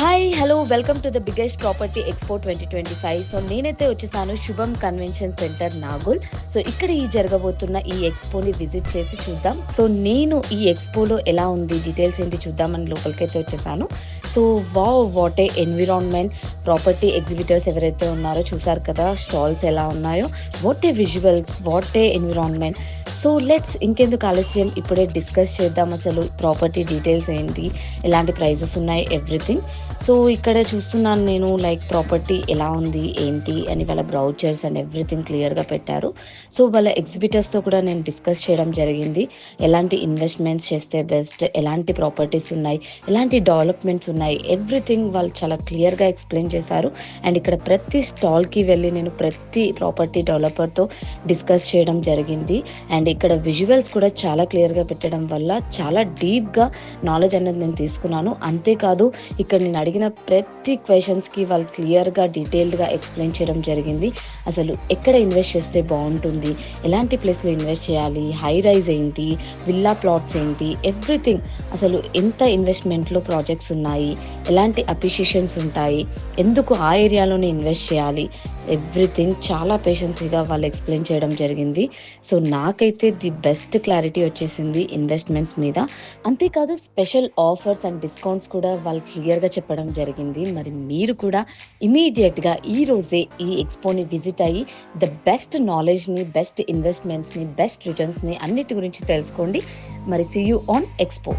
Hi hello welcome to the biggest property expo 2025. So నేనైతే వచ్చేసాను శుభం కన్వెన్షన్ సెంటర్ నాగోల్. సో ఇక్కడ జరగబోతున్న ఈ ఎక్స్పోని విజిట్ చేసి చూద్దాం. సో నేను ఈ ఎక్స్పోలో ఎలా ఉంది డీటెయిల్స్ ఏంటి చూద్దామని లోపలికైతే వచ్చేసాను. So what a environment, property exhibitors ఎవరైతే ఉన్నారో చూసారు కదా స్టాల్స్ ఎలా ఉన్నాయో, what a visuals, what a environment. So let's ఇంకెందుకు ఆలస్యం ఇప్పుడే డిస్కస్ చేద్దాం అసలు ప్రాపర్టీ డీటెయిల్స్ ఏంటి, ఎలాంటి ప్రైజెస్ ఉన్నాయి, ఎవ్రీథింగ్. సో ఇక్కడ చూస్తున్నాను నేను లైక్ ప్రాపర్టీ ఎలా ఉంది ఏంటి అని వాళ్ళ బ్రౌచర్స్ అండ్ ఎవ్రీథింగ్ క్లియర్గా పెట్టారు. సో వాళ్ళ ఎగ్జిబిటర్స్తో కూడా నేను డిస్కస్ చేయడం జరిగింది. ఎలాంటి ఇన్వెస్ట్మెంట్స్ చేస్తే బెస్ట్, ఎలాంటి ప్రాపర్టీస్ ఉన్నాయి, ఎలాంటి డెవలప్మెంట్స్ ఉన్నాయి, ఎవ్రీథింగ్ వాళ్ళు చాలా క్లియర్గా ఎక్స్ప్లెయిన్ చేశారు. అండ్ ఇక్కడ ప్రతి స్టాల్కి వెళ్ళి నేను ప్రతి ప్రాపర్టీ డెవలపర్తో డిస్కస్ చేయడం జరిగింది. అండ్ ఇక్కడ విజువల్స్ కూడా చాలా క్లియర్గా పెట్టడం వల్ల చాలా డీప్గా నాలెడ్జ్ అనేది నేను తీసుకున్నాను. అంతేకాదు ఇక్కడ నేను అడిగిన ప్రతి క్వశ్చన్స్కి వాళ్ళు క్లియర్గా డీటెయిల్డ్గా ఎక్స్ప్లెయిన్ చేయడం జరిగింది. అసలు ఎక్కడ ఇన్వెస్ట్ చేస్తే బాగుంటుంది, ఎలాంటి ప్లేస్లో ఇన్వెస్ట్ చేయాలి, హై రైజ్ ఏంటి, విల్లా ప్లాట్స్ ఏంటి, ఎవ్రీథింగ్. అసలు ఎంత ఇన్వెస్ట్మెంట్లో ప్రాజెక్ట్స్ ఉన్నాయి, ఎలాంటి అప్రిషియేషన్స్ ఉంటాయి, ఎందుకు ఆ ఏరియాలోనే ఇన్వెస్ట్ చేయాలి, ఎవ్రీథింగ్ చాలా పేషెన్సీగా వాళ్ళు ఎక్స్ప్లెయిన్ చేయడం జరిగింది. సో నాకైతే ది బెస్ట్ క్లారిటీ వచ్చేసింది ఇన్వెస్ట్మెంట్స్ మీద. అంతేకాదు స్పెషల్ ఆఫర్స్ అండ్ డిస్కౌంట్స్ కూడా వాళ్ళు క్లియర్గా చెప్పడం జరిగింది. మరి మీరు కూడా ఇమీడియట్గా ఈ రోజే ఈ ఎక్స్పోని విజిట్ అయ్యి ద బెస్ట్ నాలెడ్జ్ని, బెస్ట్ ఇన్వెస్ట్మెంట్స్ని, బెస్ట్ రిటర్న్స్ని అన్నిటి గురించి తెలుసుకోండి. మరి సీ యూ ఆన్ ఎక్స్పో.